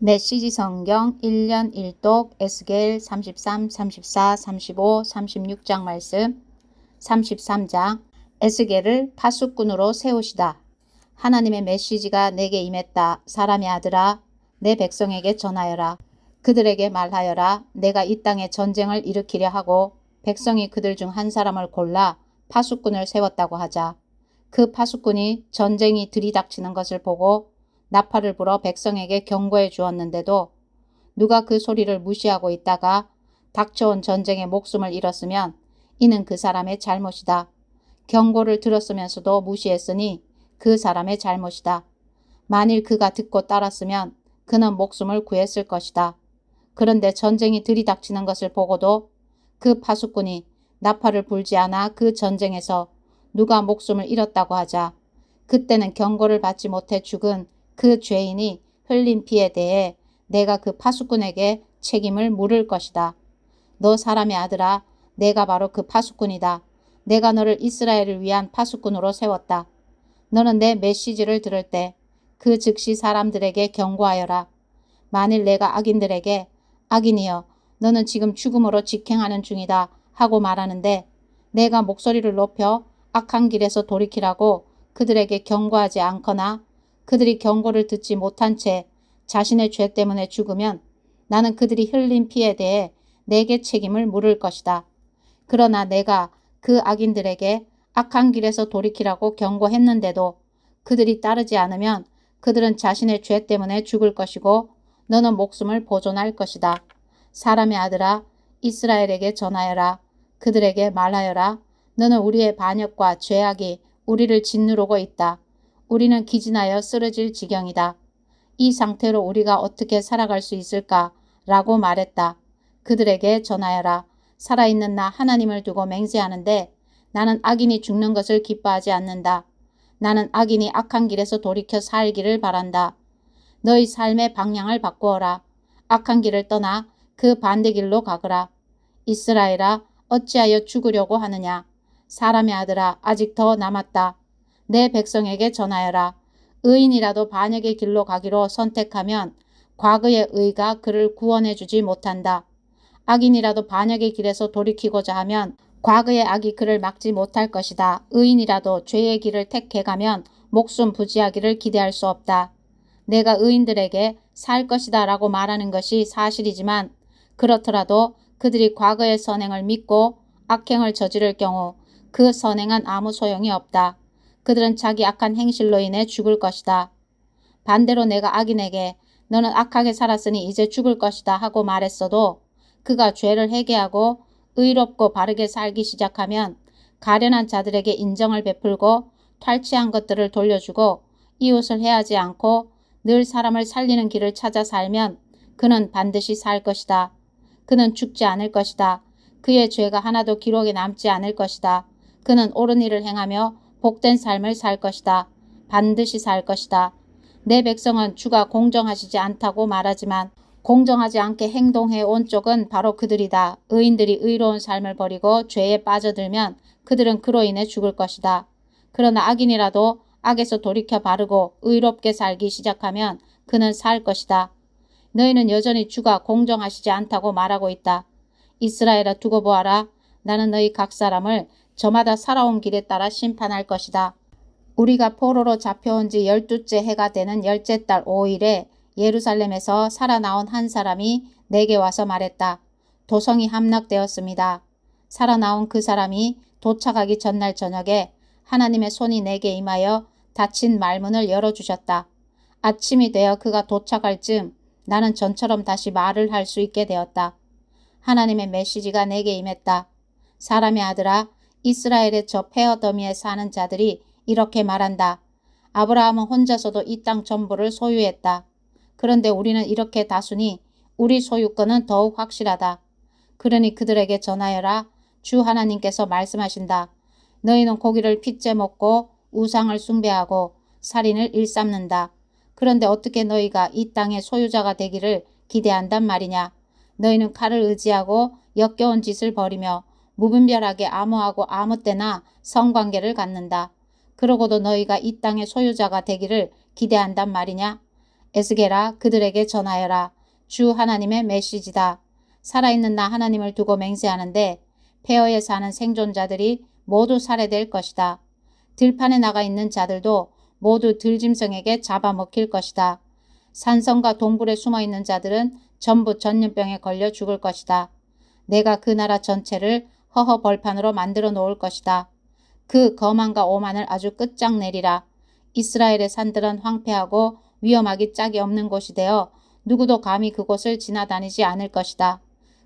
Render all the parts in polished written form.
메시지 성경 1년 1독 에스겔 33, 34, 35, 36장 말씀. 33장. 에스겔을 파수꾼으로 세우시다. 하나님의 메시지가 내게 임했다. 사람의 아들아, 내 백성에게 전하여라. 그들에게 말하여라. 내가 이 땅에 전쟁을 일으키려 하고 백성이 그들 중 한 사람을 골라 파수꾼을 세웠다고 하자. 그 파수꾼이 전쟁이 들이닥치는 것을 보고 나팔을 불어 백성에게 경고해 주었는데도 누가 그 소리를 무시하고 있다가 닥쳐온 전쟁에 목숨을 잃었으면 이는 그 사람의 잘못이다. 경고를 들었으면서도 무시했으니 그 사람의 잘못이다. 만일 그가 듣고 따랐으면 그는 목숨을 구했을 것이다. 그런데 전쟁이 들이닥치는 것을 보고도 그 파수꾼이 나팔을 불지 않아 그 전쟁에서 누가 목숨을 잃었다고 하자 그때는 경고를 받지 못해 죽은 그 죄인이 흘린 피에 대해 내가 그 파수꾼에게 책임을 물을 것이다. 너 사람의 아들아, 내가 바로 그 파수꾼이다. 내가 너를 이스라엘을 위한 파수꾼으로 세웠다. 너는 내 메시지를 들을 때 그 즉시 사람들에게 경고하여라. 만일 내가 악인들에게 악인이여 너는 지금 죽음으로 직행하는 중이다 하고 말하는데 내가 목소리를 높여 악한 길에서 돌이키라고 그들에게 경고하지 않거나 그들이 경고를 듣지 못한 채 자신의 죄 때문에 죽으면 나는 그들이 흘린 피에 대해 내게 책임을 물을 것이다. 그러나 내가 그 악인들에게 악한 길에서 돌이키라고 경고했는데도 그들이 따르지 않으면 그들은 자신의 죄 때문에 죽을 것이고 너는 목숨을 보존할 것이다. 사람의 아들아, 이스라엘에게 전하여라. 그들에게 말하여라. 너는 우리의 반역과 죄악이 우리를 짓누르고 있다. 우리는 기진하여 쓰러질 지경이다. 이 상태로 우리가 어떻게 살아갈 수 있을까? 라고 말했다. 그들에게 전하여라. 살아있는 나 하나님을 두고 맹세하는데 나는 악인이 죽는 것을 기뻐하지 않는다. 나는 악인이 악한 길에서 돌이켜 살기를 바란다. 너희 삶의 방향을 바꾸어라. 악한 길을 떠나 그 반대 길로 가거라. 이스라엘아, 어찌하여 죽으려고 하느냐? 사람의 아들아, 아직 더 남았다. 내 백성에게 전하여라. 의인이라도 반역의 길로 가기로 선택하면 과거의 의가 그를 구원해 주지 못한다. 악인이라도 반역의 길에서 돌이키고자 하면 과거의 악이 그를 막지 못할 것이다. 의인이라도 죄의 길을 택해가면 목숨 부지하기를 기대할 수 없다. 내가 의인들에게 살 것이다 라고 말하는 것이 사실이지만 그렇더라도 그들이 과거의 선행을 믿고 악행을 저지를 경우 그 선행은 아무 소용이 없다. 그들은 자기 악한 행실로 인해 죽을 것이다. 반대로 내가 악인에게 너는 악하게 살았으니 이제 죽을 것이다 하고 말했어도 그가 죄를 회개하고 의롭고 바르게 살기 시작하면 가련한 자들에게 인정을 베풀고 탈취한 것들을 돌려주고 이웃을 해하지 않고 늘 사람을 살리는 길을 찾아 살면 그는 반드시 살 것이다. 그는 죽지 않을 것이다. 그의 죄가 하나도 기록에 남지 않을 것이다. 그는 옳은 일을 행하며 복된 삶을 살 것이다. 반드시 살 것이다. 내 백성은 주가 공정하시지 않다고 말하지만 공정하지 않게 행동해 온 쪽은 바로 그들이다. 의인들이 의로운 삶을 버리고 죄에 빠져들면 그들은 그로 인해 죽을 것이다. 그러나 악인이라도 악에서 돌이켜 바르고 의롭게 살기 시작하면 그는 살 것이다. 너희는 여전히 주가 공정하시지 않다고 말하고 있다. 이스라엘아 두고 보아라. 나는 너희 각 사람을 저마다 살아온 길에 따라 심판할 것이다. 우리가 포로로 잡혀온 지 12째 해가 되는 10째 달 5일에 예루살렘에서 살아나온 한 사람이 내게 와서 말했다. 도성이 함락되었습니다. 살아나온 그 사람이 도착하기 전날 저녁에 하나님의 손이 내게 임하여 닫힌 말문을 열어주셨다. 아침이 되어 그가 도착할 즈음 나는 전처럼 다시 말을 할 수 있게 되었다. 하나님의 메시지가 내게 임했다. 사람의 아들아, 이스라엘의 저 페어더미에 사는 자들이 이렇게 말한다. 아브라함은 혼자서도 이 땅 전부를 소유했다. 그런데 우리는 이렇게 다수니 우리 소유권은 더욱 확실하다. 그러니 그들에게 전하여라. 주 하나님께서 말씀하신다. 너희는 고기를 핏째 먹고 우상을 숭배하고 살인을 일삼는다. 그런데 어떻게 너희가 이 땅의 소유자가 되기를 기대한단 말이냐. 너희는 칼을 의지하고 역겨운 짓을 벌이며 무분별하게 아무하고 아무 때나 성관계를 갖는다. 그러고도 너희가 이 땅의 소유자가 되기를 기대한단 말이냐. 에스겔아 그들에게 전하여라. 주 하나님의 메시지다. 살아있는 나 하나님을 두고 맹세하는데 폐허에 사는 생존자들이 모두 살해될 것이다. 들판에 나가 있는 자들도 모두 들짐승에게 잡아먹힐 것이다. 산성과 동굴에 숨어있는 자들은 전부 전염병에 걸려 죽을 것이다. 내가 그 나라 전체를 허허 벌판으로 만들어 놓을 것이다. 그 거만과 오만을 아주 끝장내리라. 이스라엘의 산들은 황폐하고 위험하기 짝이 없는 곳이 되어 누구도 감히 그곳을 지나다니지 않을 것이다.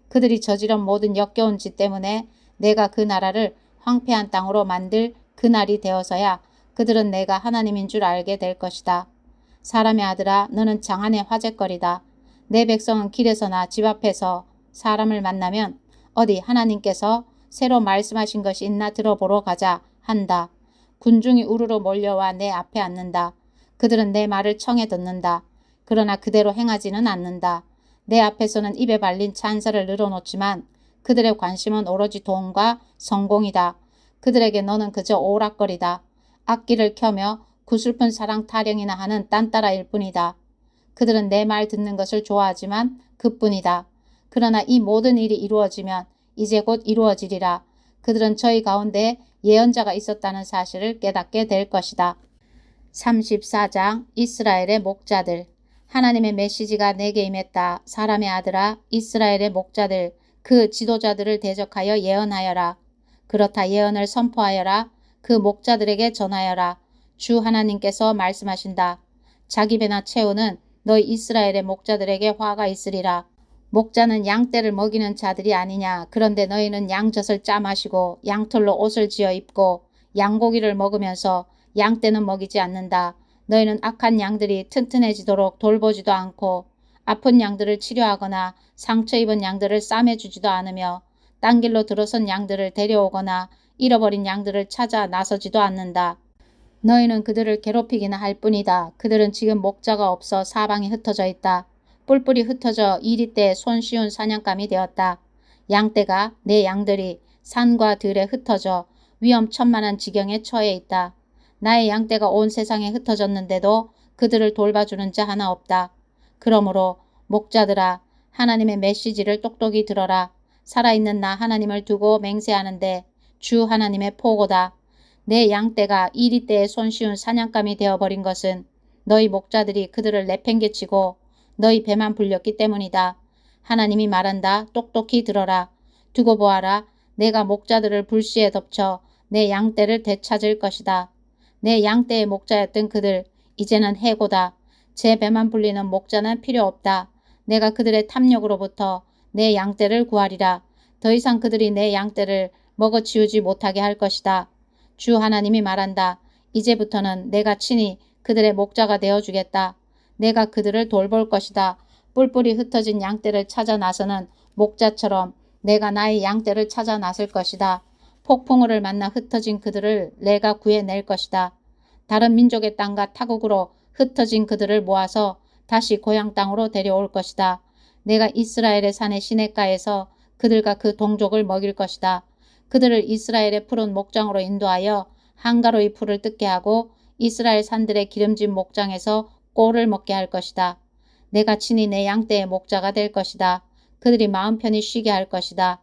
그들이 저지른 모든 역겨운 짓 때문에 내가 그 나라를 황폐한 땅으로 만들 그날이 되어서야 그들은 내가 하나님인 줄 알게 될 것이다. 사람의 아들아, 너는 장안의 화제거리다. 내 백성은 길에서나 집 앞에서 사람을 만나면 어디 하나님께서 새로 말씀하신 것이 있나 들어보러 가자 한다. 군중이 우르르 몰려와 내 앞에 앉는다. 그들은 내 말을 청해 듣는다. 그러나 그대로 행하지는 않는다. 내 앞에서는 입에 발린 찬사를 늘어놓지만 그들의 관심은 오로지 돈과 성공이다. 그들에게 너는 그저 오락거리다. 악기를 켜며 구슬픈 사랑 타령이나 하는 딴따라일 뿐이다. 그들은 내 말 듣는 것을 좋아하지만 그뿐이다. 그러나 이 모든 일이 이루어지면 이제 곧 이루어지리라. 그들은 저희 가운데 예언자가 있었다는 사실을 깨닫게 될 것이다. 34장 이스라엘의 목자들. 하나님의 메시지가 내게 임했다. 사람의 아들아, 이스라엘의 목자들, 그 지도자들을 대적하여 예언하여라. 그렇다 예언을 선포하여라. 그 목자들에게 전하여라. 주 하나님께서 말씀하신다. 자기 배나 채우는 너희 이스라엘의 목자들에게 화가 있으리라. 목자는 양떼를 먹이는 자들이 아니냐. 그런데 너희는 양젖을 짜 마시고 양털로 옷을 지어 입고 양고기를 먹으면서 양떼는 먹이지 않는다. 너희는 악한 양들이 튼튼해지도록 돌보지도 않고 아픈 양들을 치료하거나 상처 입은 양들을 싸매주지도 않으며 딴 길로 들어선 양들을 데려오거나 잃어버린 양들을 찾아 나서지도 않는다. 너희는 그들을 괴롭히기나 할 뿐이다. 그들은 지금 목자가 없어 사방에 흩어져 있다. 뿔뿔이 흩어져 이리때 손쉬운 사냥감이 되었다. 양떼가 내 양들이 산과 들에 흩어져 위험천만한 지경에 처해 있다. 나의 양떼가 온 세상에 흩어졌는데도 그들을 돌봐주는 자 하나 없다. 그러므로 목자들아, 하나님의 메시지를 똑똑히 들어라. 살아있는 나 하나님을 두고 맹세하는데 주 하나님의 포고다. 내 양떼가 이리때에 손쉬운 사냥감이 되어버린 것은 너희 목자들이 그들을 내팽개치고 너희 배만 불렸기 때문이다. 하나님이 말한다. 똑똑히 들어라. 두고 보아라. 내가 목자들을 불시에 덮쳐 내 양떼를 되찾을 것이다. 내 양떼의 목자였던 그들, 이제는 해고다. 제 배만 불리는 목자는 필요 없다. 내가 그들의 탐욕으로부터 내 양떼를 구하리라. 더 이상 그들이 내 양떼를 먹어치우지 못하게 할 것이다. 주 하나님이 말한다. 이제부터는 내가 친히 그들의 목자가 되어주겠다. 내가 그들을 돌볼 것이다. 뿔뿔이 흩어진 양떼를 찾아 나서는 목자처럼 내가 나의 양떼를 찾아 나설 것이다. 폭풍우를 만나 흩어진 그들을 내가 구해낼 것이다. 다른 민족의 땅과 타국으로 흩어진 그들을 모아서 다시 고향 땅으로 데려올 것이다. 내가 이스라엘의 산의 시냇가에서 그들과 그 동족을 먹일 것이다. 그들을 이스라엘의 푸른 목장으로 인도하여 한가로이 풀을 뜯게 하고 이스라엘 산들의 기름진 목장에서 꼴을 먹게 할 것이다. 내가 친히 내 양떼의 목자가 될 것이다. 그들이 마음 편히 쉬게 할 것이다.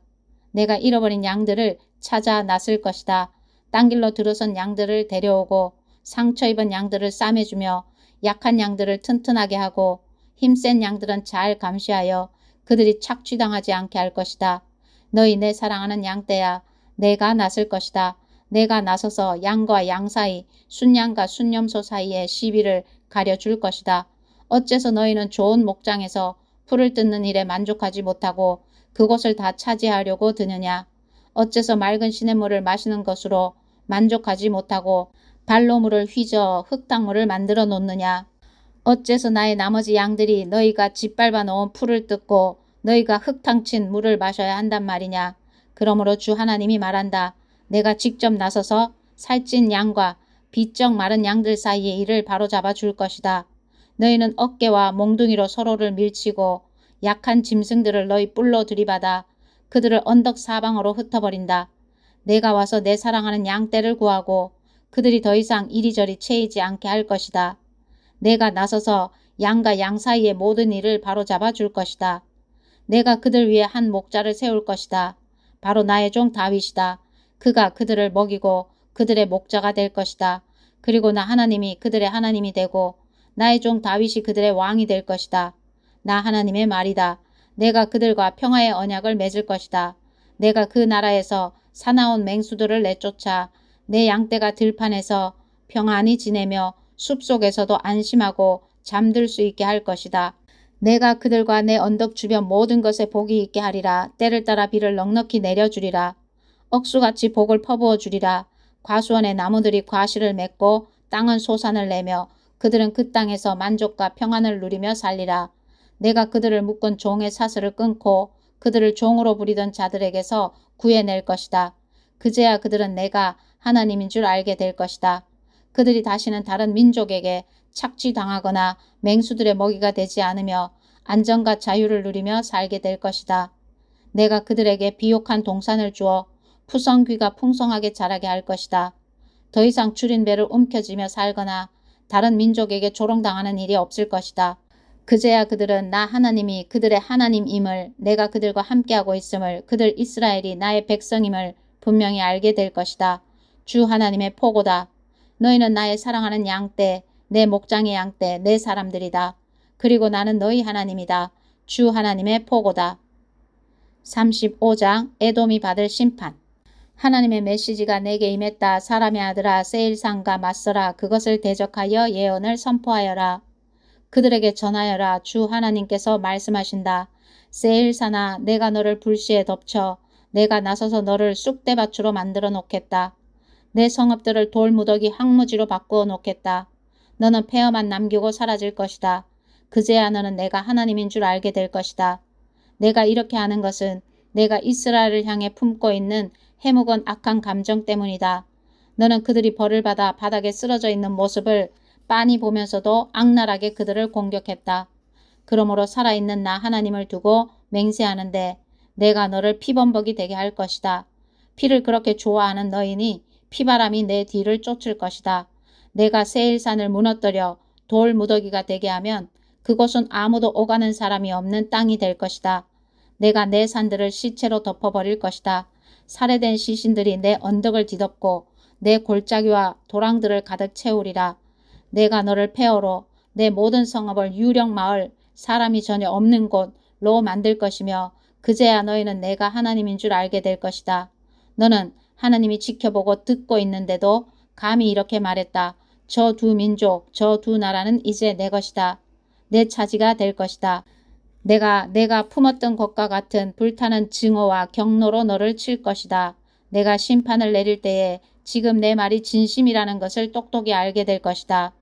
내가 잃어버린 양들을 찾아 나설 것이다. 딴 길로 들어선 양들을 데려오고 상처 입은 양들을 싸매주며 약한 양들을 튼튼하게 하고 힘센 양들은 잘 감시하여 그들이 착취당하지 않게 할 것이다. 너희 내 사랑하는 양떼야, 내가 나설 것이다. 내가 나서서 양과 양 사이, 순양과 순염소 사이의 시비를 가려줄 것이다. 어째서 너희는 좋은 목장에서 풀을 뜯는 일에 만족하지 못하고 그곳을 다 차지하려고 드느냐. 어째서 맑은 시냇물을 마시는 것으로 만족하지 못하고 발로물을 휘저어 흙탕물을 만들어 놓느냐. 어째서 나의 나머지 양들이 너희가 짓밟아 놓은 풀을 뜯고 너희가 흙탕친 물을 마셔야 한단 말이냐. 그러므로 주 하나님이 말한다. 내가 직접 나서서 살찐 양과 비쩍 마른 양들 사이의 일을 바로잡아 줄 것이다. 너희는 어깨와 몽둥이로 서로를 밀치고 약한 짐승들을 너희 뿔로 들이받아 그들을 언덕 사방으로 흩어버린다. 내가 와서 내 사랑하는 양떼를 구하고 그들이 더 이상 이리저리 채이지 않게 할 것이다. 내가 나서서 양과 양 사이의 모든 일을 바로잡아 줄 것이다. 내가 그들 위에 한 목자를 세울 것이다. 바로 나의 종 다윗이다. 그가 그들을 먹이고 그들의 목자가 될 것이다. 그리고 나 하나님이 그들의 하나님이 되고 나의 종 다윗이 그들의 왕이 될 것이다. 나 하나님의 말이다. 내가 그들과 평화의 언약을 맺을 것이다. 내가 그 나라에서 사나운 맹수들을 내쫓아 내 양떼가 들판에서 평안히 지내며 숲속에서도 안심하고 잠들 수 있게 할 것이다. 내가 그들과 내 언덕 주변 모든 것에 복이 있게 하리라. 때를 따라 비를 넉넉히 내려주리라. 억수같이 복을 퍼부어 주리라. 과수원의 나무들이 과실을 맺고 땅은 소산을 내며 그들은 그 땅에서 만족과 평안을 누리며 살리라. 내가 그들을 묶은 종의 사슬을 끊고 그들을 종으로 부리던 자들에게서 구해낼 것이다. 그제야 그들은 내가 하나님인 줄 알게 될 것이다. 그들이 다시는 다른 민족에게 착취당하거나 맹수들의 먹이가 되지 않으며 안정과 자유를 누리며 살게 될 것이다. 내가 그들에게 비옥한 동산을 주어 푸성귀가 풍성하게 자라게 할 것이다. 더 이상 줄인 배를 움켜쥐며 살거나 다른 민족에게 조롱당하는 일이 없을 것이다. 그제야 그들은 나 하나님이 그들의 하나님임을, 내가 그들과 함께하고 있음을, 그들 이스라엘이 나의 백성임을 분명히 알게 될 것이다. 주 하나님의 포고다. 너희는 나의 사랑하는 양떼, 내 목장의 양떼, 내 사람들이다. 그리고 나는 너희 하나님이다. 주 하나님의 포고다. 35장 에돔이 받을 심판. 하나님의 메시지가 내게 임했다. 사람의 아들아, 세일산과 맞서라. 그것을 대적하여 예언을 선포하여라. 그들에게 전하여라. 주 하나님께서 말씀하신다. 세일산아, 내가 너를 불시에 덮쳐 내가 나서서 너를 쑥대밭으로 만들어 놓겠다. 내 성읍들을 돌무더기 황무지로 바꾸어 놓겠다. 너는 폐허만 남기고 사라질 것이다. 그제야 너는 내가 하나님인 줄 알게 될 것이다. 내가 이렇게 하는 것은 내가 이스라엘을 향해 품고 있는 해묵은 악한 감정 때문이다. 너는 그들이 벌을 받아 바닥에 쓰러져 있는 모습을 빤히 보면서도 악랄하게 그들을 공격했다. 그러므로 살아있는 나 하나님을 두고 맹세하는데 내가 너를 피범벅이 되게 할 것이다. 피를 그렇게 좋아하는 너희니 피바람이 내 뒤를 쫓을 것이다. 내가 세일산을 무너뜨려 돌 무더기가 되게 하면 그곳은 아무도 오가는 사람이 없는 땅이 될 것이다. 내가 내 산들을 시체로 덮어버릴 것이다. 살해된 시신들이 내 언덕을 뒤덮고 내 골짜기와 도랑들을 가득 채우리라. 내가 너를 폐허로 내 모든 성읍을 유령마을, 사람이 전혀 없는 곳로 만들 것이며 그제야 너희는 내가 하나님인 줄 알게 될 것이다. 너는 하나님이 지켜보고 듣고 있는데도 감히 이렇게 말했다. 저 두 민족, 저 두 나라는 이제 내 것이다. 내 차지가 될 것이다. 내가 품었던 것과 같은 불타는 증오와 경노로 너를 칠 것이다. 내가 심판을 내릴 때에 지금 내 말이 진심이라는 것을 똑똑히 알게 될 것이다.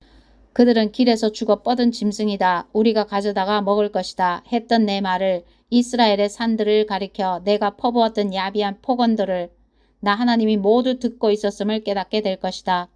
그들은 길에서 죽어 뻗은 짐승이다. 우리가 가져다가 먹을 것이다. 했던 내 말을, 이스라엘의 산들을 가리켜 내가 퍼부었던 야비한 폭언들을 나 하나님이 모두 듣고 있었음을 깨닫게 될 것이다.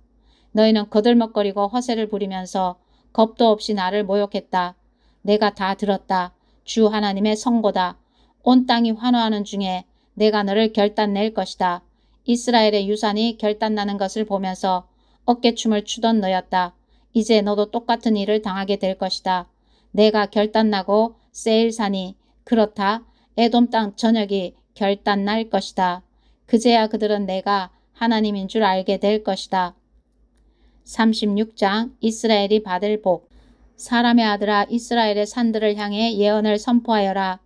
너희는 거들먹거리고 허세를 부리면서 겁도 없이 나를 모욕했다. 내가 다 들었다. 주 하나님의 선고다. 온 땅이 환호하는 중에 내가 너를 결단낼 것이다. 이스라엘의 유산이 결단나는 것을 보면서 어깨춤을 추던 너였다. 이제 너도 똑같은 일을 당하게 될 것이다. 내가 결단나고 세일산이, 그렇다, 에돔 땅 전역이 결단날 것이다. 그제야 그들은 내가 하나님인 줄 알게 될 것이다. 36장 이스라엘이 받을 복. 사람의 아들아, 이스라엘의 산들을 향해 예언을 선포하여라.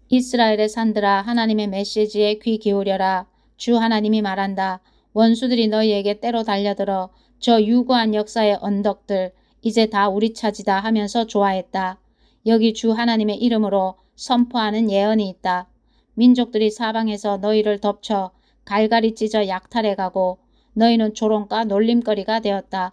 이스라엘의 산들아, 하나님의 메시지에 귀 기울여라. 주 하나님이 말한다. 원수들이 너희에게 때로 달려들어 저 유구한 역사의 언덕들 이제 다 우리 차지다 하면서 좋아했다. 여기 주 하나님의 이름으로 선포하는 예언이 있다. 민족들이 사방에서 너희를 덮쳐 갈갈이 찢어 약탈해가고 너희는 조롱과 놀림거리가 되었다.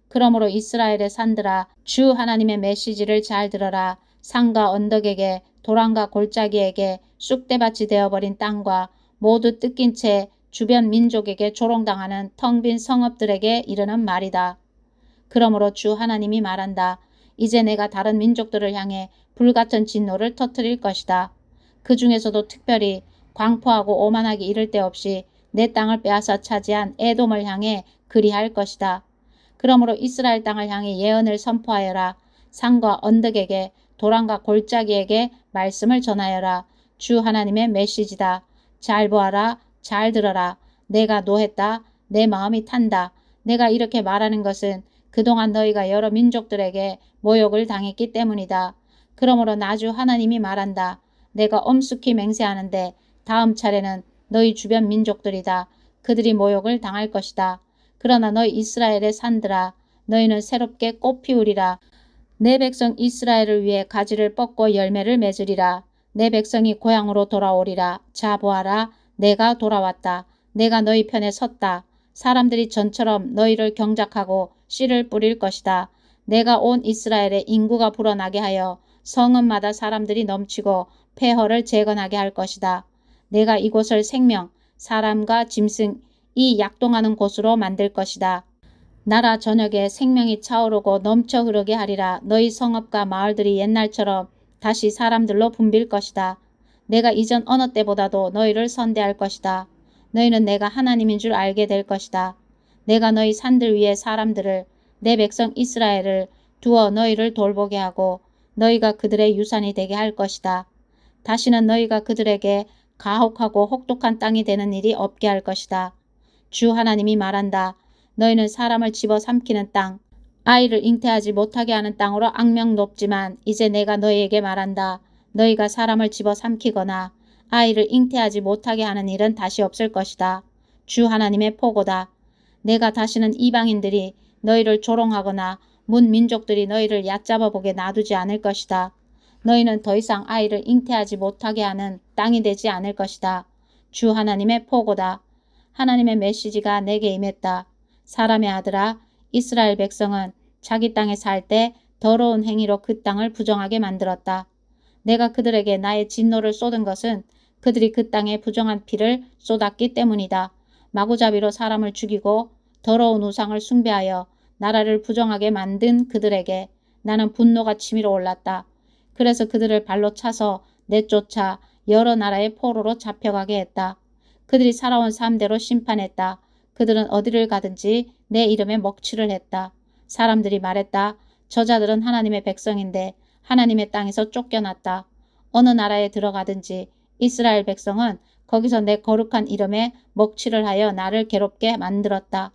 그러므로 이스라엘의 산들아, 주 하나님의 메시지를 잘 들어라. 산과 언덕에게, 도랑과 골짜기에게, 쑥대밭이 되어버린 땅과 모두 뜯긴 채 주변 민족에게 조롱당하는 텅 빈 성읍들에게 이르는 말이다. 그러므로 주 하나님이 말한다. 이제 내가 다른 민족들을 향해 불같은 진노를 터뜨릴 것이다. 그 중에서도 특별히 광포하고 오만하기 이를 데 없이 내 땅을 빼앗아 차지한 에돔을 향해 그리할 것이다. 그러므로 이스라엘 땅을 향해 예언을 선포하여라. 산과 언덕에게 도랑과 골짜기에게 말씀을 전하여라. 주 하나님의 메시지다. 잘 보아라. 잘 들어라. 내가 노했다. 내 마음이 탄다. 내가 이렇게 말하는 것은 그동안 너희가 여러 민족들에게 모욕을 당했기 때문이다. 그러므로 나주 하나님이 말한다. 내가 엄숙히 맹세하는데 다음 차례는 너희 주변 민족들이다. 그들이 모욕을 당할 것이다. 그러나 너희 이스라엘의 산들아, 너희는 새롭게 꽃 피우리라. 내 백성 이스라엘을 위해 가지를 뻗고 열매를 맺으리라. 내 백성이 고향으로 돌아오리라. 자 보아라. 내가 돌아왔다. 내가 너희 편에 섰다. 사람들이 전처럼 너희를 경작하고 씨를 뿌릴 것이다. 내가 온 이스라엘의 인구가 불어나게 하여 성읍마다 사람들이 넘치고 폐허를 재건하게 할 것이다. 내가 이곳을 생명, 사람과 짐승, 이 약동하는 곳으로 만들 것이다. 나라 전역에 생명이 차오르고 넘쳐 흐르게 하리라. 너희 성읍과 마을들이 옛날처럼 다시 사람들로 붐빌 것이다. 내가 이전 어느 때보다도 너희를 선대할 것이다. 너희는 내가 하나님인 줄 알게 될 것이다. 내가 너희 산들 위에 사람들을, 내 백성 이스라엘을 두어 너희를 돌보게 하고 너희가 그들의 유산이 되게 할 것이다. 다시는 너희가 그들에게 가혹하고 혹독한 땅이 되는 일이 없게 할 것이다. 주 하나님이 말한다. 너희는 사람을 집어삼키는 땅, 아이를 잉태하지 못하게 하는 땅으로 악명 높지만 이제 내가 너희에게 말한다. 너희가 사람을 집어삼키거나 아이를 잉태하지 못하게 하는 일은 다시 없을 것이다. 주 하나님의 포고다. 내가 다시는 이방인들이 너희를 조롱하거나 문 민족들이 너희를 얕잡아 보게 놔두지 않을 것이다. 너희는 더 이상 아이를 잉태하지 못하게 하는 땅이 되지 않을 것이다. 주 하나님의 포고다. 하나님의 메시지가 내게 임했다. 사람의 아들아, 이스라엘 백성은 자기 땅에 살 때 더러운 행위로 그 땅을 부정하게 만들었다. 내가 그들에게 나의 진노를 쏟은 것은 그들이 그 땅에 부정한 피를 쏟았기 때문이다. 마구잡이로 사람을 죽이고 더러운 우상을 숭배하여 나라를 부정하게 만든 그들에게 나는 분노가 치밀어 올랐다. 그래서 그들을 발로 차서 내쫓아 여러 나라의 포로로 잡혀가게 했다. 그들이 살아온 삶대로 심판했다. 그들은 어디를 가든지 내 이름에 먹칠을 했다. 사람들이 말했다. 저자들은 하나님의 백성인데 하나님의 땅에서 쫓겨났다. 어느 나라에 들어가든지 이스라엘 백성은 거기서 내 거룩한 이름에 먹칠을 하여 나를 괴롭게 만들었다.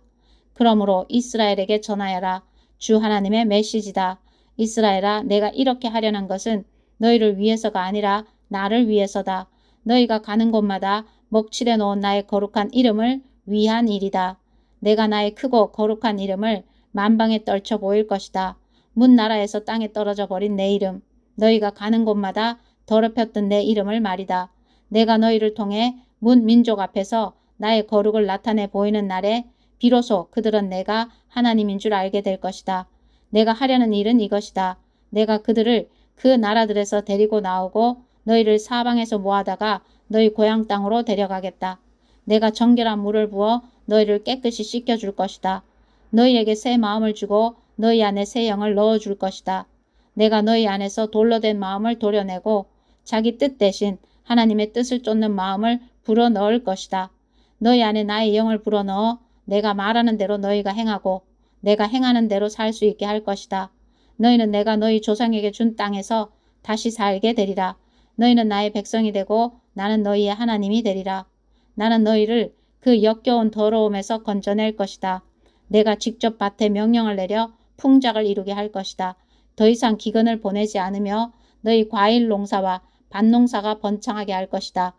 그러므로 이스라엘에게 전하여라. 주 하나님의 메시지다. 이스라엘아, 내가 이렇게 하려는 것은 너희를 위해서가 아니라 나를 위해서다. 너희가 가는 곳마다 먹칠해 놓은 나의 거룩한 이름을 위한 일이다. 내가 나의 크고 거룩한 이름을 만방에 떨쳐 보일 것이다. 문 나라에서 땅에 떨어져 버린 내 이름, 너희가 가는 곳마다 더럽혔던 내 이름을 말이다. 내가 너희를 통해 문 민족 앞에서 나의 거룩을 나타내 보이는 날에 비로소 그들은 내가 하나님인 줄 알게 될 것이다. 내가 하려는 일은 이것이다. 내가 그들을 그 나라들에서 데리고 나오고 너희를 사방에서 모아다가 너희 고향 땅으로 데려가겠다. 내가 정결한 물을 부어 너희를 깨끗이 씻겨줄 것이다. 너희에게 새 마음을 주고 너희 안에 새 영을 넣어줄 것이다. 내가 너희 안에서 돌로 된 마음을 도려내고 자기 뜻 대신 하나님의 뜻을 쫓는 마음을 불어넣을 것이다. 너희 안에 나의 영을 불어넣어 내가 말하는 대로 너희가 행하고 내가 행하는 대로 살 수 있게 할 것이다. 너희는 내가 너희 조상에게 준 땅에서 다시 살게 되리라. 너희는 나의 백성이 되고 나는 너희의 하나님이 되리라. 나는 너희를 그 역겨운 더러움에서 건져낼 것이다. 내가 직접 밭에 명령을 내려 풍작을 이루게 할 것이다. 더 이상 기근을 보내지 않으며 너희 과일 농사와 밭농사가 번창하게 할 것이다.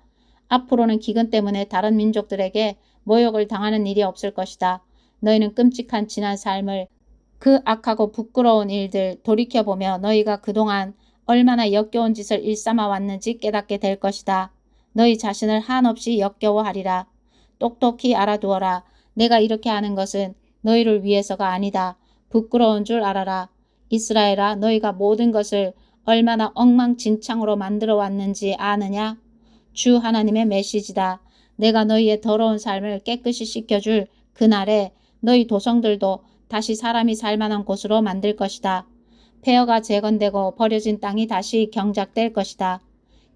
앞으로는 기근 때문에 다른 민족들에게 모욕을 당하는 일이 없을 것이다. 너희는 끔찍한 지난 삶을, 그 악하고 부끄러운 일들 돌이켜보며 너희가 그동안 얼마나 역겨운 짓을 일삼아 왔는지 깨닫게 될 것이다. 너희 자신을 한없이 역겨워하리라. 똑똑히 알아두어라. 내가 이렇게 하는 것은 너희를 위해서가 아니다. 부끄러운 줄 알아라. 이스라엘아, 너희가 모든 것을 얼마나 엉망진창으로 만들어 왔는지 아느냐? 주 하나님의 메시지다. 내가 너희의 더러운 삶을 깨끗이 씻겨줄 그날에 너희 도성들도 다시 사람이 살만한 곳으로 만들 것이다. 폐허가 재건되고 버려진 땅이 다시 경작될 것이다.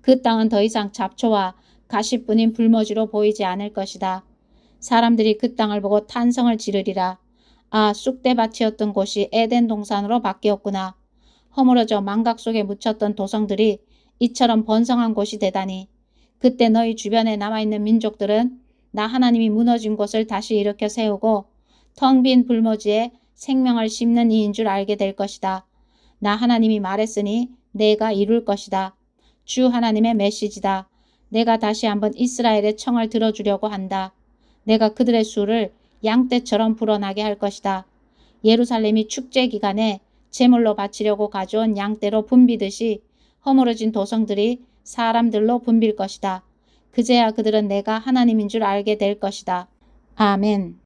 그 땅은 더 이상 잡초와 가시뿐인 불모지로 보이지 않을 것이다. 사람들이 그 땅을 보고 탄성을 지르리라. 아, 쑥대밭이었던 곳이 에덴 동산으로 바뀌었구나. 허물어져 망각 속에 묻혔던 도성들이 이처럼 번성한 곳이 되다니. 그때 너희 주변에 남아있는 민족들은 나 하나님이 무너진 곳을 다시 일으켜 세우고 텅 빈 불모지에 생명을 심는 이인 줄 알게 될 것이다. 나 하나님이 말했으니 내가 이룰 것이다. 주 하나님의 메시지다. 내가 다시 한번 이스라엘의 청을 들어주려고 한다. 내가 그들의 수를 양떼처럼 불어나게 할 것이다. 예루살렘이 축제 기간에 제물로 바치려고 가져온 양떼로 붐비듯이 허물어진 도성들이 사람들로 붐빌 것이다. 그제야 그들은 내가 하나님인 줄 알게 될 것이다. 아멘.